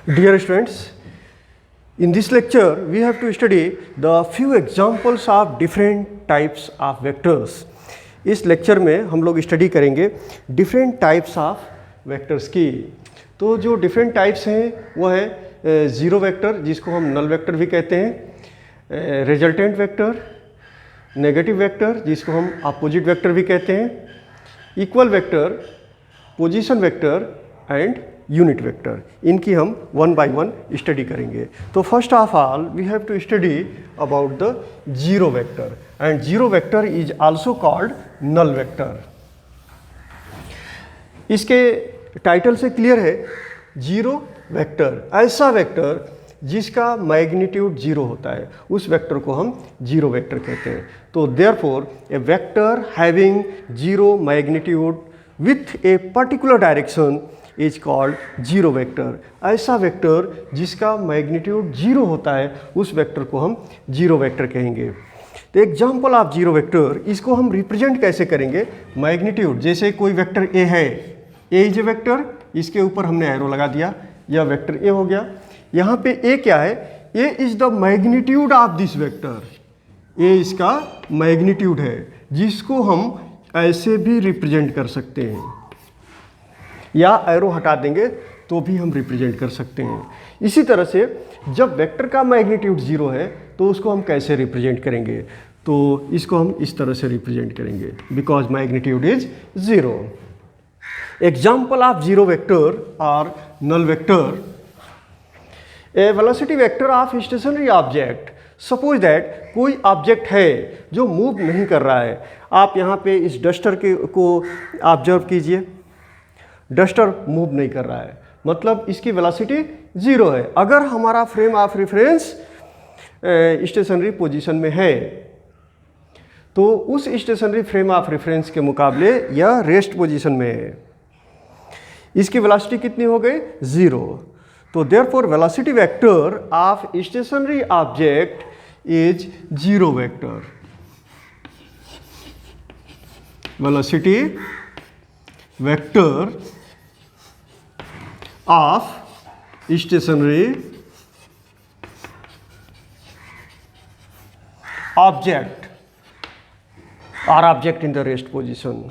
Dear students, in this lecture we have to study the few examples of different types of vectors. इस lecture में हम लोग study करेंगे different types of vectors की। तो जो डिफरेंट टाइप्स हैं वो है ज़ीरो वेक्टर जिसको हम नल वेक्टर भी कहते हैं, रिजल्टेंट वेक्टर, नेगेटिव वेक्टर जिसको हम अपोजिट वेक्टर भी कहते हैं, equal vector, position vector and unit vector. इनकी हम वन बाय वन स्टडी करेंगे। तो first of all we have to study about the zero vector and zero vector is also called null vector. इसके title से clear है, zero vector ऐसा vector जिसका magnitude zero होता है, उस वेक्टर को हम जीरो वेक्टर कहते हैं। तो therefore A vector having zero magnitude with a particular direction is called zero vector. ऐसा वेक्टर जिसका मैग्नीट्यूड जीरो होता है, उस वेक्टर को हम जीरो वेक्टर कहेंगे। तो एग्जाम्पल ऑफ जीरो वेक्टर, इसको हम रिप्रेजेंट कैसे करेंगे? मैग्नीट्यूड, जैसे कोई वेक्टर ए है, ए इज ए वेक्टर, इसके ऊपर हमने एरो लगा दिया, यह वेक्टर ए हो गया। यहाँ पे ए क्या है? A is the magnitude of this vector. A इसका मैग्नीट्यूड है जिसको हम ऐसे भी रिप्रेजेंट कर सकते हैं, या एरो हटा देंगे तो भी हम रिप्रेजेंट कर सकते हैं। इसी तरह से जब वेक्टर का मैग्नीट्यूड जीरो है तो उसको हम कैसे रिप्रेजेंट करेंगे? तो इसको हम इस तरह से रिप्रेजेंट करेंगे, because magnitude is zero. Example of zero vector और null vector, a velocity vector of stationary object. Suppose that कोई ऑब्जेक्ट है जो मूव नहीं कर रहा है। आप यहाँ पे इस डस्टर को ऑब्जर्व कीजिए, डस्टर मूव नहीं कर रहा है, मतलब इसकी वेलोसिटी जीरो है। अगर हमारा frame of reference stationary position में है तो उस स्टेशनरी फ्रेम ऑफ रेफरेंस के मुकाबले यह रेस्ट पोजीशन में है, इसकी वेलोसिटी कितनी हो गई? जीरो। तो therefore velocity vector of stationary object is zero vector. Velocity vector of stationary object और object in the rest position.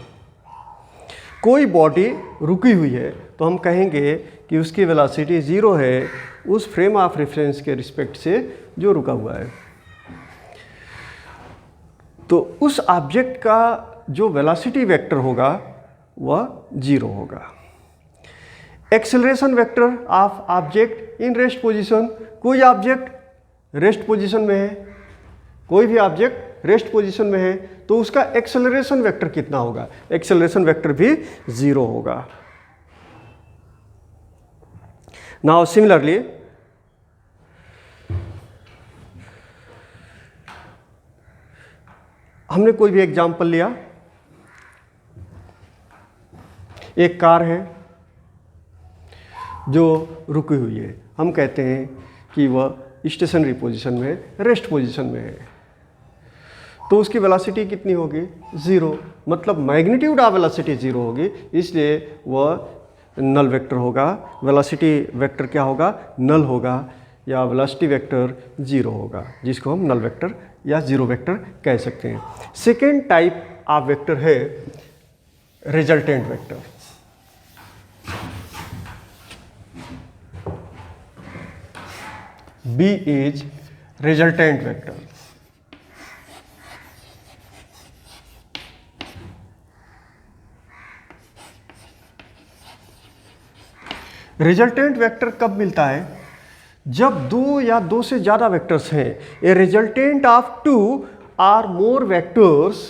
कोई बॉडी रुकी हुई है तो हम कहेंगे कि उसकी वेलोसिटी जीरो है उस फ्रेम ऑफ रेफरेंस के रिस्पेक्ट से जो रुका हुआ है। तो उस ऑब्जेक्ट का जो वेलोसिटी वेक्टर होगा वह जीरो होगा। Acceleration vector of object in rest position. कोई ऑब्जेक्ट रेस्ट पोजीशन में है, कोई भी ऑब्जेक्ट रेस्ट पोजीशन में है तो उसका एक्सेलरेशन वेक्टर कितना होगा? एक्सेलरेशन वेक्टर भी जीरो होगा। नाउ सिमिलरली हमने कोई भी एग्जांपल लिया, एक कार है जो रुकी हुई है, हम कहते हैं कि वह स्टेशनरी पोजीशन में, रेस्ट पोजीशन में है, तो उसकी वेलोसिटी कितनी होगी? जीरो, मतलब मैग्नीट्यूड ऑफ वेलोसिटी जीरो होगी, इसलिए वह नल वेक्टर होगा। वेलोसिटी वेक्टर क्या होगा? नल होगा, या वेलोसिटी वेक्टर जीरो होगा, जिसको हम नल वेक्टर या जीरो वेक्टर कह सकते हैं। सेकेंड टाइप ऑफ वेक्टर है resultant vector. B is resultant vector. Resultant vector कब मिलता है? जब दो या दो से ज़्यादा वेक्टर्स हैं। A resultant of two or more vectors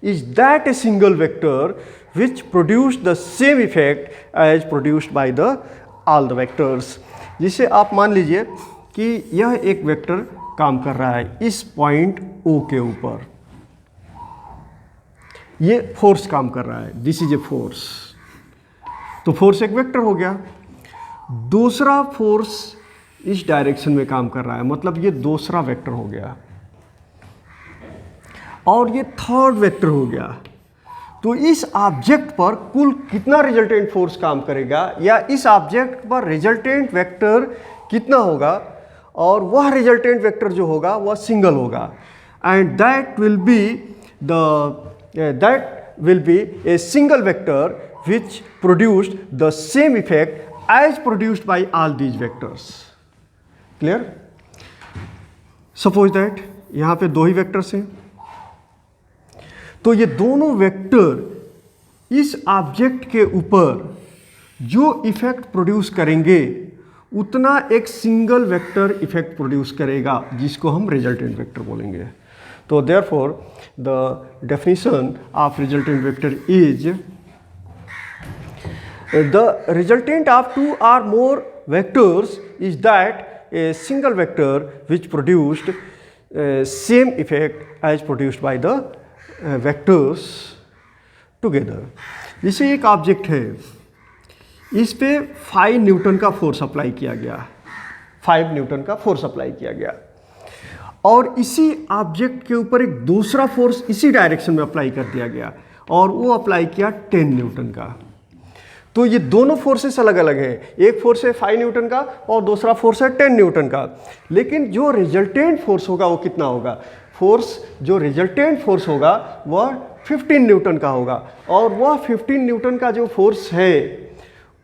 is that a single vector which produce the same effect as produced by the all the vectors. जिसे आप मान लीजिए कि यह एक वेक्टर काम कर रहा है इस पॉइंट O के ऊपर, ये फोर्स काम कर रहा है, दिस इज ए फोर्स। तो फोर्स एक वेक्टर हो गया। दूसरा फोर्स इस डायरेक्शन में काम कर रहा है, मतलब ये दूसरा वेक्टर हो गया, और ये थर्ड वेक्टर हो गया। तो इस ऑब्जेक्ट पर कुल कितना रिजल्टेंट फोर्स काम करेगा या इस ऑब्जेक्ट पर रिजल्टेंट वेक्टर कितना होगा, और वह रिजल्टेंट वेक्टर जो होगा वह सिंगल होगा, and that will be A single vector which produced the same effect as produced by all these vectors. Clear? Suppose that यहाँ पे दो ही वेक्टर्स हैं, तो ये दोनों वेक्टर इस ऑब्जेक्ट के ऊपर जो इफेक्ट प्रोड्यूस करेंगे उतना एक सिंगल वेक्टर इफेक्ट प्रोड्यूस करेगा, जिसको हम रिजल्टेंट वेक्टर बोलेंगे. तो therefore the definition of resultant vector is the resultant of two or more vectors is that a single vector which produced same effect as produced by the vectors together. जैसे एक object है, इस पे 5 Newton का force apply किया गया, 5 Newton का force apply किया गया, और इसी ऑब्जेक्ट के ऊपर एक दूसरा फोर्स इसी डायरेक्शन में अप्लाई कर दिया गया, और वो अप्लाई किया 10 न्यूटन का. तो ये दोनों फोर्सेस अलग अलग हैं, एक फोर्स है 5 न्यूटन का और दूसरा फोर्स है 10 न्यूटन का, लेकिन जो रिजल्टेंट फोर्स होगा वो कितना होगा, जो रिजल्टेंट फोर्स होगा वह 15 न्यूटन का होगा, और वह 15 न्यूटन का जो फोर्स है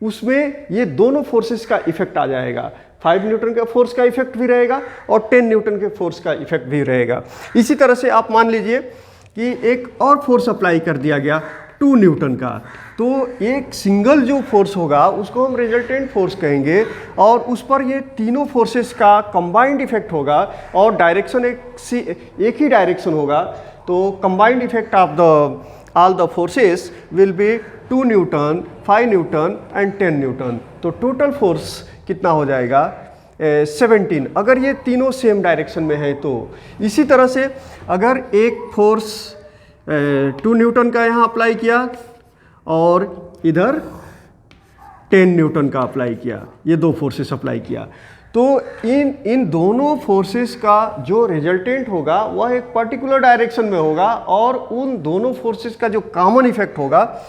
उसमें ये दोनों फोर्सेस का इफेक्ट आ जाएगा, 5 न्यूटन का फोर्स का इफेक्ट भी रहेगा और 10 न्यूटन के फोर्स का इफेक्ट भी रहेगा. इसी तरह से आप मान लीजिए कि एक और फोर्स अप्लाई कर दिया गया 2 न्यूटन का, तो एक सिंगल जो फोर्स होगा उसको हम रिजल्टेंट फोर्स कहेंगे, और उस पर ये तीनों फोर्सेस का कंबाइंड इफेक्ट होगा, और डायरेक्शन एक ही डायरेक्शन होगा. तो combined effect of all the forces will be 2 Newton, 5 Newton and 10 Newton. तो टोटल फोर्स कितना हो जाएगा 17, अगर ये तीनों सेम डायरेक्शन में है तो. इसी तरह से अगर एक फोर्स 2 न्यूटन का यहाँ अप्लाई किया और इधर 10 न्यूटन का अप्लाई किया, ये दो फोर्सेस अप्लाई किया, तो इन दोनों फोर्सेस का जो रिजल्टेंट होगा वह एक पर्टिकुलर डायरेक्शन में होगा, और उन दोनों फोर्सेस का जो कॉमन इफेक्ट होगा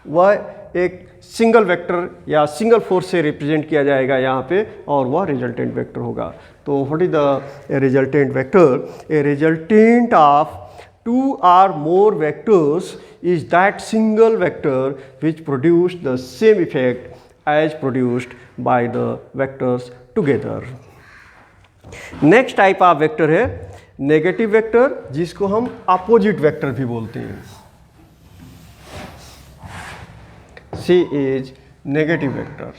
वह एक सिंगल वेक्टर या सिंगल फोर्स से रिप्रेजेंट किया जाएगा यहाँ पे, और वह रिजल्टेंट वेक्टर होगा. तो what is the resultant vector? A resultant of 2 or more vectors is that single vector which produced the same effect as produced by the vectors together. Next type of vector है negative vector, जिसको हम opposite vector भी बोलते हैं. C is negative vector.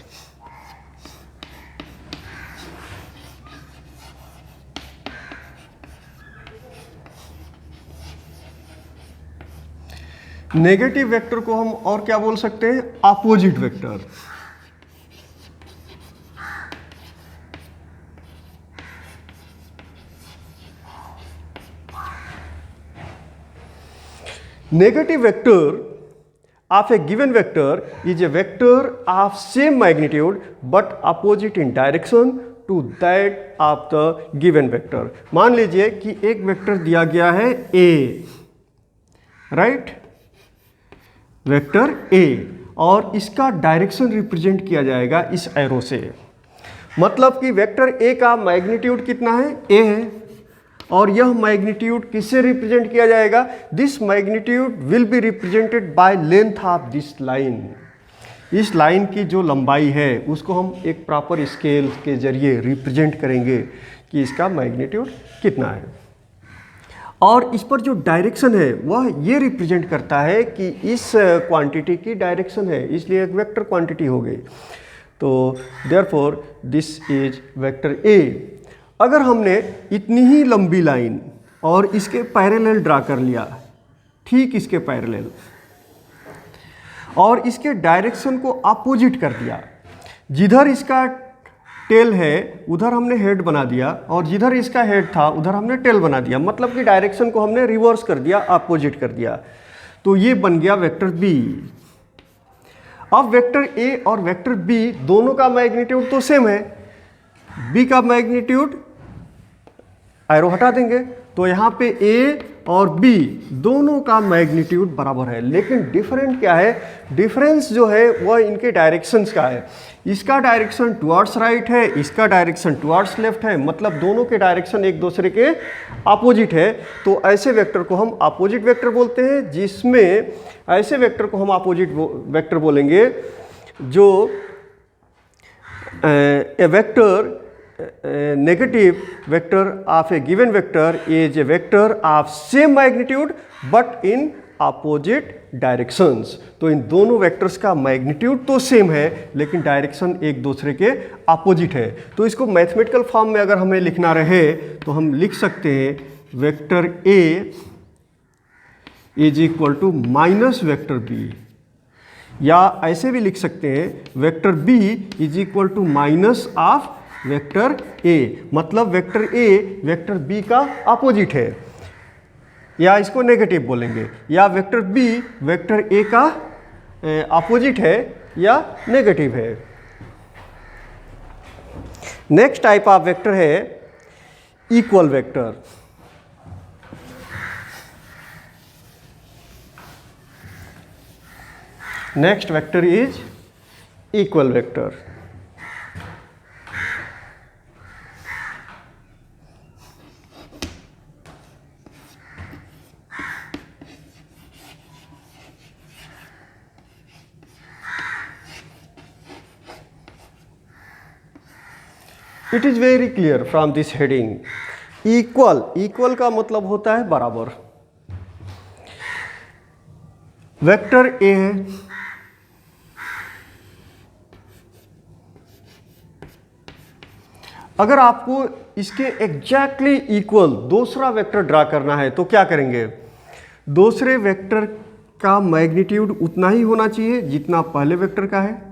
Negative vector को हम और क्या बोल सकते हैं? Opposite vector. Negative vector of a given vector is a vector of same magnitude but opposite in direction to that of the given vector. मान लीजिए कि एक वेक्टर दिया गया है A, राइट, वेक्टर A, और इसका डायरेक्शन रिप्रेजेंट किया जाएगा इस एरो से. मतलब कि वेक्टर A का मैग्नीट्यूड कितना है? A है, और यह मैग्नीट्यूड किससे रिप्रेजेंट किया जाएगा? This magnitude will be represented by length of this line. इस लाइन की जो लंबाई है उसको हम एक प्रॉपर स्केल के जरिए रिप्रेजेंट करेंगे कि इसका मैग्नीट्यूड कितना है, और इस पर जो डायरेक्शन है वह ये रिप्रेजेंट करता है कि इस क्वांटिटी की डायरेक्शन है, इसलिए एक वेक्टर क्वांटिटी हो गई. तो therefore this is vector A. अगर हमने इतनी ही लंबी लाइन और इसके पैरेलल ड्रा कर लिया, ठीक इसके पैरेलल, और इसके डायरेक्शन को अपोजिट कर दिया, जिधर इसका टेल है उधर हमने हेड बना दिया, और जिधर इसका हेड था उधर हमने टेल बना दिया, मतलब कि डायरेक्शन को हमने रिवर्स कर दिया, अपोजिट कर दिया, तो ये बन गया वेक्टर B. अब वेक्टर A और वेक्टर B दोनों का मैग्नीट्यूड तो सेम है. B का मैग्नीट्यूड, एरो हटा देंगे तो यहाँ पे ए और बी दोनों का मैग्नीट्यूड बराबर है, लेकिन डिफरेंट क्या है, डिफरेंस जो है वह इनके डायरेक्शंस का है। इसका डायरेक्शन टुवर्ड्स राइट है, इसका डायरेक्शन टुवर्ड्स लेफ्ट है, मतलब दोनों के डायरेक्शन एक दूसरे के अपोजिट है। तो ऐसे वेक्टर को हम अपोजिट वेक्टर बोलते हैं, जिसमें ऐसे वेक्टर को हम अपोजिट वेक्टर बोलेंगे जो ए vector negative vector of a given vector is a vector of same magnitude but in opposite directions। तो इन दोनों वेक्टर्स का मैग्नीट्यूड तो सेम है लेकिन डायरेक्शन एक दूसरे के अपोजिट है। तो इसको मैथमेटिकल फॉर्म में अगर हमें लिखना रहे तो हम लिख सकते हैं vector A is equal to minus vector B, या ऐसे भी लिख सकते हैं vector B is equal to minus of vector A, मतलब वेक्टर ए वेक्टर बी का अपोजिट है, या इसको नेगेटिव बोलेंगे, या वेक्टर बी वेक्टर ए का अपोजिट है या नेगेटिव है। नेक्स्ट टाइप ऑफ वेक्टर है equal vector. Next vector is equal vector. It is very clear from this heading. Equal, equal का मतलब होता है बराबर। वेक्टर ए है, अगर आपको इसके एग्जैक्टली इक्वल दूसरा वेक्टर ड्रा करना है तो क्या करेंगे, दूसरे वेक्टर का मैग्नीट्यूड उतना ही होना चाहिए जितना पहले वेक्टर का है,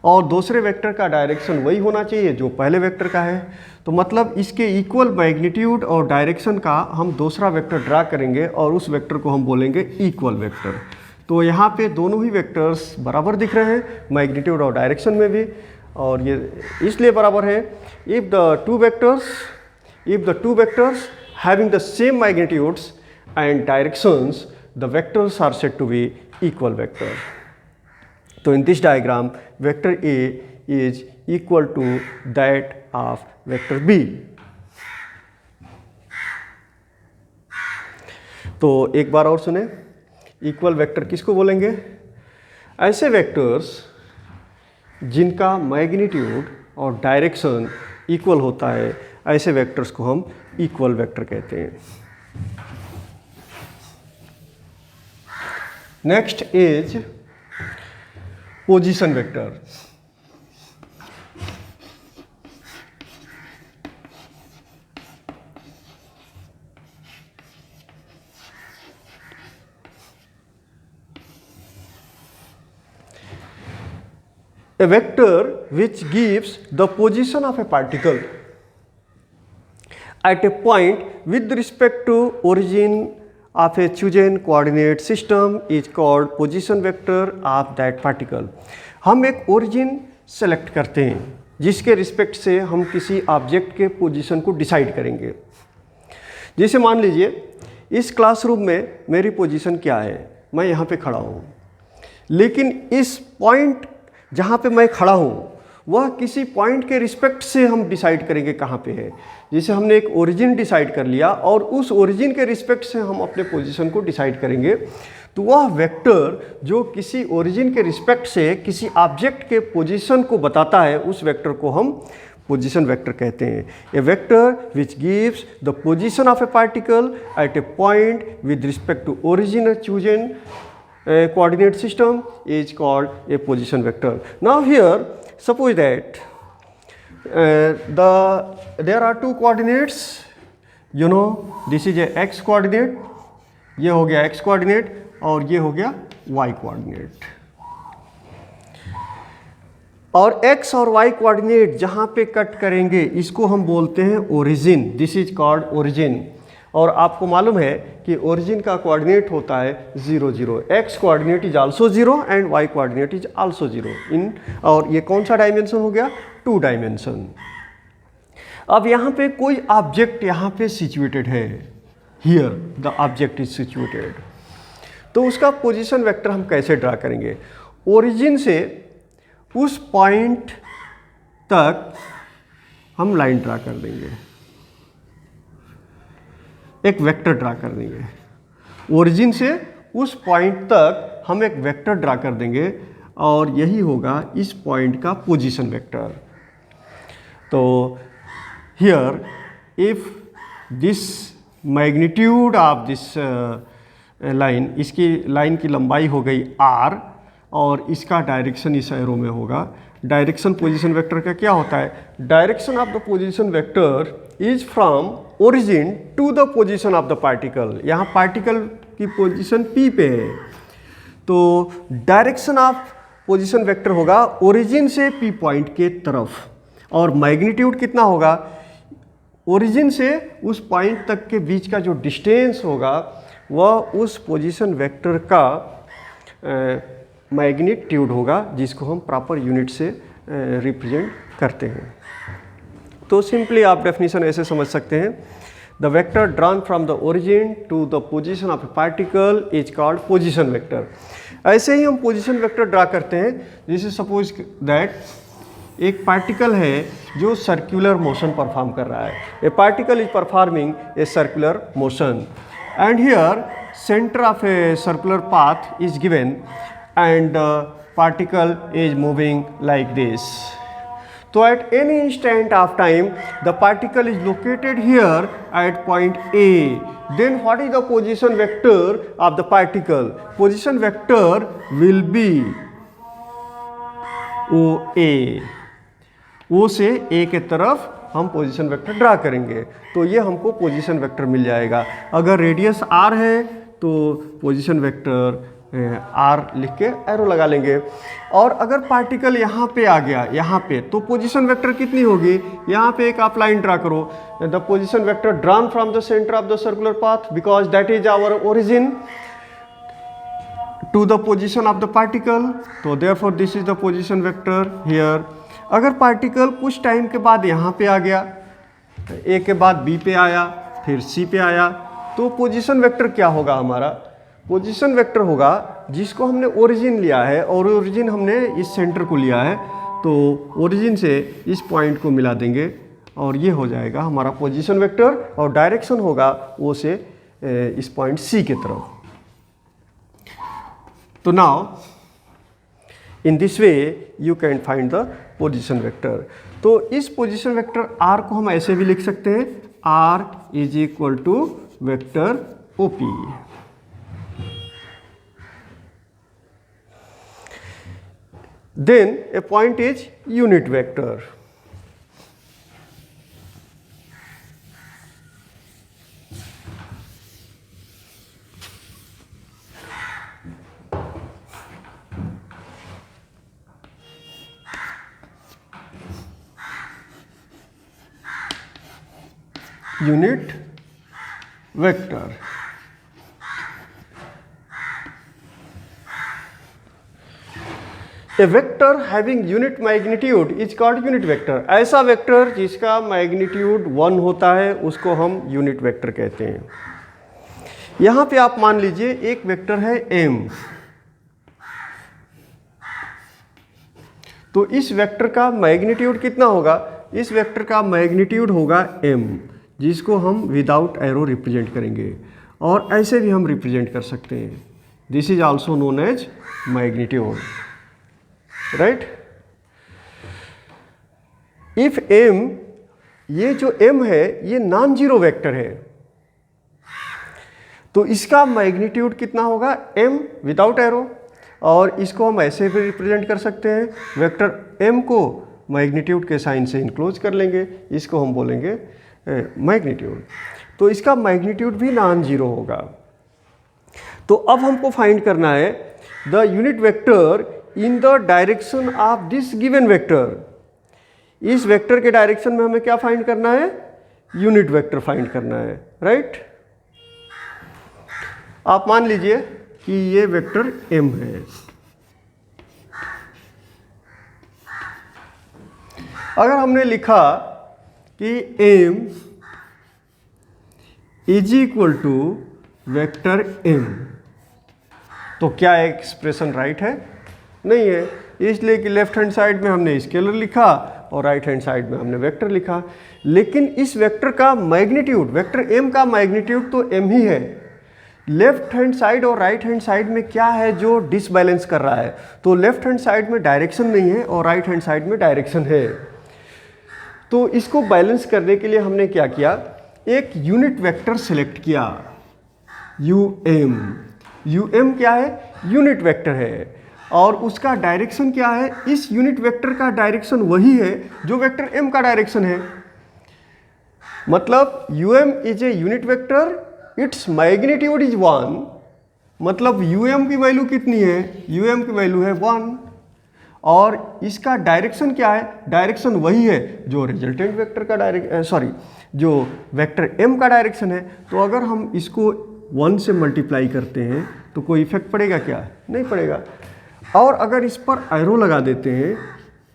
और दूसरे वेक्टर का डायरेक्शन वही होना चाहिए जो पहले वेक्टर का है। तो मतलब इसके इक्वल मैग्नीट्यूड और डायरेक्शन का हम दूसरा वेक्टर ड्रा करेंगे और उस वेक्टर को हम बोलेंगे इक्वल वेक्टर। तो यहाँ पे दोनों ही वेक्टर्स बराबर दिख रहे हैं मैग्नीट्यूड और डायरेक्शन में भी, और ये इसलिए बराबर है if the two vectors having the same magnitudes and directions the vectors are said to be equal vector. तो in this diagram vector A is equal to that of vector B। तो एक बार और सुने, इक्वल वेक्टर किसको बोलेंगे, ऐसे vectors जिनका magnitude और डायरेक्शन इक्वल होता है, ऐसे वेक्टर्स को हम इक्वल वेक्टर कहते हैं। Next is position vector. A vector which gives the position of a particle at a point with respect to origin of a chosen coordinate system is called position vector of that particle। हम एक origin select करते हैं जिसके respect से हम किसी object के position को डिसाइड करेंगे। जैसे मान लीजिए इस क्लासरूम में मेरी पोजीशन क्या है, मैं यहाँ पे खड़ा हूँ, लेकिन इस पॉइंट जहाँ पे मैं खड़ा हूँ वह किसी पॉइंट के रिस्पेक्ट से हम डिसाइड करेंगे कहाँ पे है। जैसे हमने एक ओरिजिन डिसाइड कर लिया और उस ओरिजिन के रिस्पेक्ट से हम अपने पोजीशन को डिसाइड करेंगे, तो वह वेक्टर जो किसी ओरिजिन के रिस्पेक्ट से किसी ऑब्जेक्ट के पोजीशन को बताता है उस वेक्टर को हम पोजीशन वेक्टर कहते हैं। A vector which gives the position of a particle at a point with respect to origin chosen coordinate system is called a position vector। Now here suppose that there are two coordinates, you know this is a x coordinate, ये हो गया x coordinate और ये हो गया y coordinate, और x और y coordinate जहाँ पे कट करेंगे इसको हम बोलते हैं origin। This is called origin। और आपको मालूम है कि ओरिजिन का कोऑर्डिनेट होता है 0 0, x coordinate is also 0 and y coordinate is also 0 इन, और ये कौन सा डायमेंशन हो गया, 2 डायमेंशन। अब यहाँ पे कोई ऑब्जेक्ट यहाँ पे सिचुएटेड है, here the object is situated, तो उसका पोजीशन वेक्टर हम कैसे ड्रा करेंगे? ओरिजिन से उस पॉइंट तक हम लाइन ड्रा कर देंगे, एक वेक्टर ड्रा कर देंगे। ओरिजिन से उस पॉइंट तक हम एक वेक्टर ड्रा कर देंगे और यही होगा इस पॉइंट का पोजीशन वेक्टर। तो here if this magnitude of this line, इसकी लाइन की लंबाई हो गई r और इसका डायरेक्शन इस एरो में होगा। डायरेक्शन पोजीशन वेक्टर का क्या होता है? Direction of the position vector is from origin to the position of the particle. यहाँ पार्टिकल की पोजीशन P पे है, तो डायरेक्शन ऑफ पोजीशन वेक्टर होगा ओरिजिन से P पॉइंट के तरफ, और मैग्नीट्यूड कितना होगा? ओरिजिन से उस पॉइंट तक के बीच का जो डिस्टेंस होगा वह उस पोजीशन वेक्टर का मैग्नीट्यूड होगा, जिसको हम प्रॉपर यूनिट से रिप्रेजेंट करते हैं। तो सिंपली आप डेफिनेशन ऐसे समझ सकते हैं, the vector drawn from the origin to the position of a particle is called position vector. ऐसे ही हम पोजीशन वेक्टर ड्रा करते हैं। जैसे सपोज दैट एक पार्टिकल है जो सर्कुलर मोशन परफॉर्म कर रहा है, ए particle is performing a circular motion and here centre of a circular path is given and particle is moving like this. So at any instant of time the particle is located here at point A. Then what is the position vector of the particle? Position vector will be OA. O से A के तरफ हम position vector draw करेंगे, तो ये हमको position vector मिल जाएगा। अगर रेडियस r है तो पोजीशन वेक्टर R लिख के एरो लगा लेंगे। और अगर पार्टिकल यहाँ पे आ गया, यहाँ पे, तो पोजीशन वेक्टर कितनी होगी? यहाँ पे एक आप लाइन ड्रा करो, the position vector drawn from the centre of the circular path because that is our origin to the position of the particle, तो therefore this is the position vector here. अगर particle कुछ time के बाद यहाँ पे आ गया, A के बाद B पे आया, फिर C पे आया, तो पोजीशन वेक्टर क्या होगा हमारा? पोजीशन वेक्टर होगा जिसको हमने ओरिजिन लिया है और ओरिजिन हमने इस सेंटर को लिया है, तो ओरिजिन से इस पॉइंट को मिला देंगे और ये हो जाएगा हमारा पोजीशन वेक्टर, और डायरेक्शन होगा O से इस पॉइंट C के तरफ। तो now in this way you can find the position vector. तो इस पोजीशन वेक्टर R को हम ऐसे भी लिख सकते हैं, R is equal to vector OP। Then a point is unit vector. Unit vector. A vector having unit magnitude is called unit vector. ऐसा वेक्टर जिसका मैग्नीट्यूड 1 होता है उसको हम यूनिट वेक्टर कहते हैं। यहाँ पे आप मान लीजिए एक वेक्टर है m, तो इस वेक्टर का मैग्नीट्यूड कितना होगा? इस वेक्टर का मैग्नीट्यूड होगा m, जिसको हम विदाउट एरो रिप्रेजेंट करेंगे, और ऐसे भी हम रिप्रेजेंट कर सकते हैं। This is also known as magnitude, right. If m, ये जो m है ये नॉन जीरो वेक्टर है, तो इसका मैग्नीट्यूड कितना होगा? m विदाउट एरो, और इसको हम ऐसे भी रिप्रेजेंट कर सकते हैं, वेक्टर m को मैग्नीट्यूड के साइन से इनक्लोज कर लेंगे, इसको हम बोलेंगे मैग्नीट्यूड। तो इसका मैग्नीट्यूड भी नॉन जीरो होगा। तो अब हमको फाइंड करना है the unit vector in the direction of this given vector. इस वेक्टर के डायरेक्शन में हमें क्या फाइंड करना है? यूनिट वेक्टर फाइंड करना है, राइट। आप मान लीजिए कि ये वेक्टर m है। अगर हमने लिखा कि m is equal to vector m, तो क्या एक्सप्रेशन राइट है? नहीं है, इसलिए कि लेफ्ट हैंड साइड में हमने स्केलर लिखा और राइट हैंड साइड में हमने वेक्टर लिखा। लेकिन इस वेक्टर का मैग्नीट्यूड, वेक्टर m का मैग्नीट्यूड तो m ही है। लेफ्ट हैंड साइड और राइट हैंड साइड में क्या है जो डिसबैलेंस कर रहा है? तो लेफ्ट हैंड साइड में डायरेक्शन नहीं है और राइट हैंड साइड में डायरेक्शन है। तो इसको बैलेंस करने के लिए हमने क्या किया, एक यूनिट वेक्टर सेलेक्ट किया, um क्या है? यूनिट वेक्टर है और उसका डायरेक्शन क्या है? इस यूनिट वेक्टर का डायरेक्शन वही है जो वेक्टर m का डायरेक्शन है। मतलब is a unit vector, its magnitude is 1, मतलब की वैल्यू कितनी है? की वैल्यू है 1 और इसका डायरेक्शन क्या है? डायरेक्शन वही है जो रिजल्टेंट वेक्टर का जो वेक्टर m का डायरेक्शन है। तो अगर हम इसको 1 से मल्टीप्लाई करते हैं तो कोई इफेक्ट पड़ेगा क्या? नहीं पड़ेगा। और अगर इस पर एरो लगा देते हैं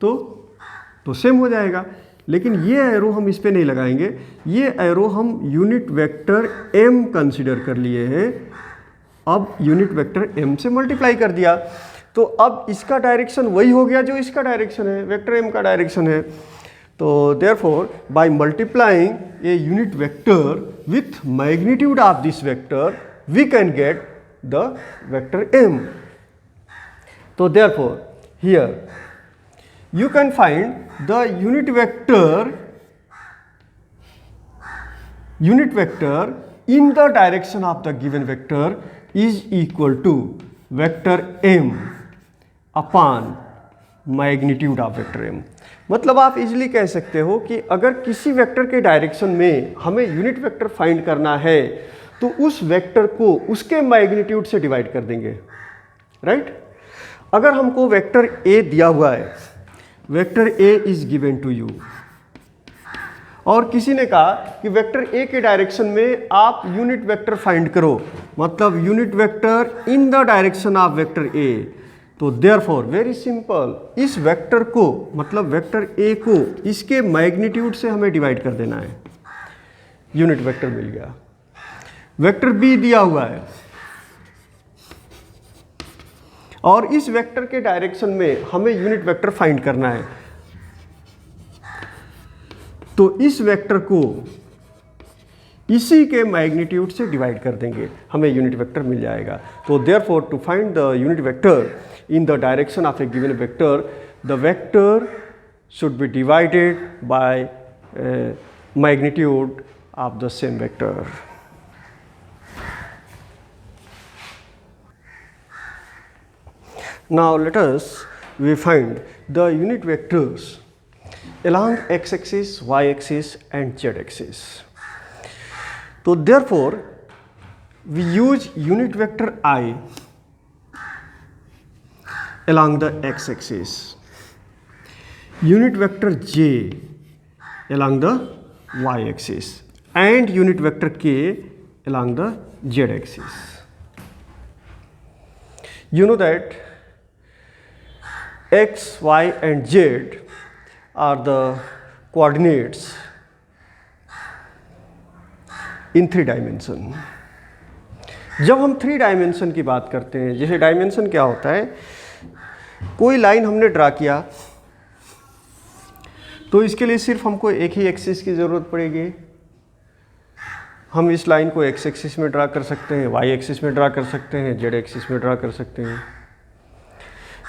तो सेम हो जाएगा। लेकिन ये एरो हम इस पे नहीं लगाएंगे, ये एरो हम यूनिट वेक्टर m कंसीडर कर लिए हैं। अब यूनिट वेक्टर m से मल्टीप्लाई कर दिया तो अब इसका डायरेक्शन वही हो गया जो इसका डायरेक्शन है, वेक्टर m का डायरेक्शन है। तो therefore by multiplying a unit vector with magnitude of this vector we can get the vector m. So therefore here you can find the unit vector in the direction of the given vector is equal to vector m upon magnitude of vector m. मतलब आप easily कह सकते हो कि अगर किसी vector के direction में हमें यूनिट वेक्टर फाइंड करना है तो उस वेक्टर को उसके मैग्नीट्यूड से डिवाइड कर देंगे, राइट? अगर हमको वेक्टर a दिया हुआ है, vector a is given to you, और किसी ने कहा कि वेक्टर a के डायरेक्शन में आप यूनिट वेक्टर फाइंड करो, मतलब unit vector in the direction of vector a, तो देयरफॉर वेरी सिंपल, इस वेक्टर को मतलब वेक्टर a को इसके मैग्नीट्यूड से हमें डिवाइड कर देना है, यूनिट वेक्टर मिल गया। वेक्टर b दिया हुआ है और इस वेक्टर के डायरेक्शन में हमें यूनिट वेक्टर फाइंड करना है, तो इस वेक्टर को इसी के मैग्नीट्यूड से डिवाइड कर देंगे, हमें यूनिट वेक्टर मिल जाएगा। तो therefore to find the unit vector in the direction of a given vector, the vector should be divided by magnitude of the same vector. Now let us find the unit vectors along x-axis, y-axis and z-axis. So therefore we use unit vector I along the x-axis, unit vector j along the y-axis and unit vector k along the z-axis. You know that x, y and z are the coordinates in 3 dimension. जब हम 3 dimension की बात करते हैं, जैसे dimension क्या होता है, कोई लाइन हमने ड्रा किया तो इसके लिए सिर्फ हमको एक ही एक्सिस की ज़रूरत पड़ेगी। हम इस लाइन को x एक्सिस में ड्रा कर सकते हैं, y एक्सिस में ड्रा कर सकते हैं, z एक्सिस में ड्रा कर सकते हैं।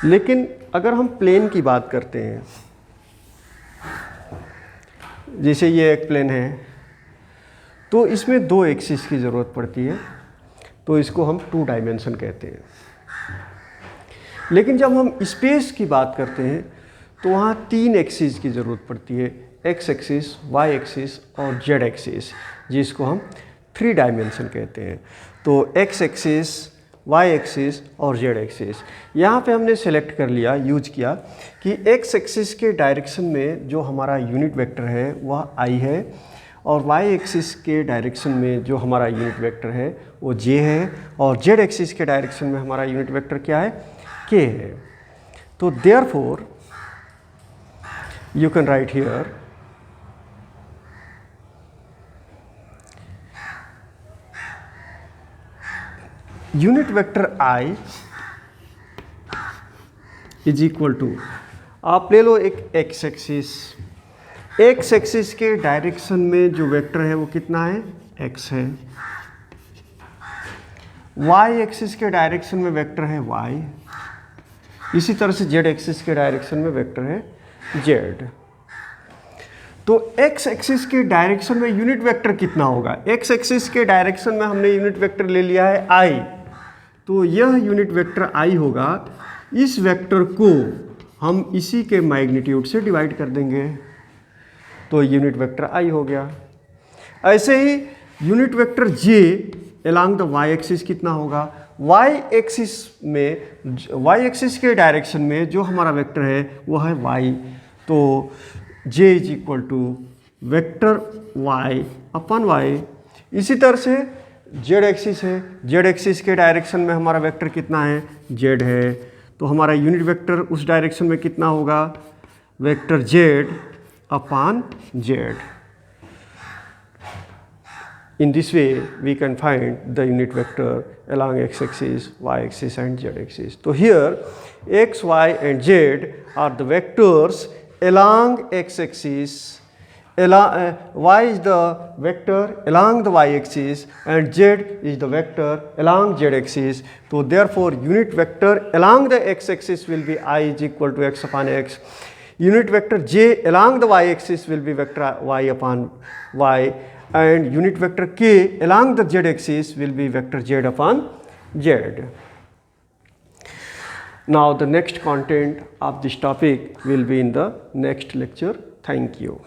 लेकिन अगर हम प्लेन की बात करते हैं, जैसे ये एक प्लेन है, तो इसमें 2 एक्सिस की ज़रूरत पड़ती है, तो इसको हम 2 डायमेंशन कहते हैं। लेकिन जब हम स्पेस की बात करते हैं तो वहाँ 3 एक्सिस की ज़रूरत पड़ती है, x एक्सिस, y एक्सिस और z एक्सिस, जिसको हम 3 डायमेंशन कहते हैं। तो x एक्सिस, y एक्सिस और z एक्सिस, यहाँ पे हमने सेलेक्ट कर लिया, यूज किया कि x एक्सिस के डायरेक्शन में जो हमारा यूनिट वेक्टर है वह i है, और y एक्सिस के डायरेक्शन में जो हमारा यूनिट वेक्टर है वो j है, और z एक्सिस के डायरेक्शन में हमारा यूनिट वेक्टर क्या है, k है। तो therefore you can write here unit vector I is equal to, आप ले लो एक एक्स एक्सिस, एक्स एक्सिस के डायरेक्शन में जो वेक्टर है वो कितना है, x है। y एक्सिस के डायरेक्शन में वेक्टर है y, इसी तरह से z एक्सिस के डायरेक्शन में वेक्टर है z। तो x एक्सिस के डायरेक्शन में यूनिट वेक्टर कितना होगा, x एक्सिस के डायरेक्शन में हमने यूनिट वेक्टर ले लिया है i, तो यह यूनिट वेक्टर i होगा। इस वेक्टर को हम इसी के मैग्नीट्यूड से डिवाइड कर देंगे, तो यूनिट वेक्टर i हो गया। ऐसे ही unit vector j along the y axis कितना होगा, y एक्सिस के डायरेक्शन में जो हमारा वेक्टर है वो है y, तो j is equal to vector y upon y। इसी तरह से z एक्सिस है, z एक्सिस के डायरेक्शन में हमारा वेक्टर कितना है, z है, तो हमारा यूनिट वेक्टर उस डायरेक्शन में कितना होगा, vector z upon z। In this way, we can find the unit vector along x-axis, y-axis and z-axis. So here, x, y and z are the vectors along x-axis, y is the vector along the y-axis and z is the vector along z-axis. So therefore, unit vector along the x-axis will be I is equal to x upon x. Unit vector j along the y-axis will be vector y upon y. And unit vector k along the z-axis will be vector z upon z. Now the next content of this topic will be in the next lecture. Thank you.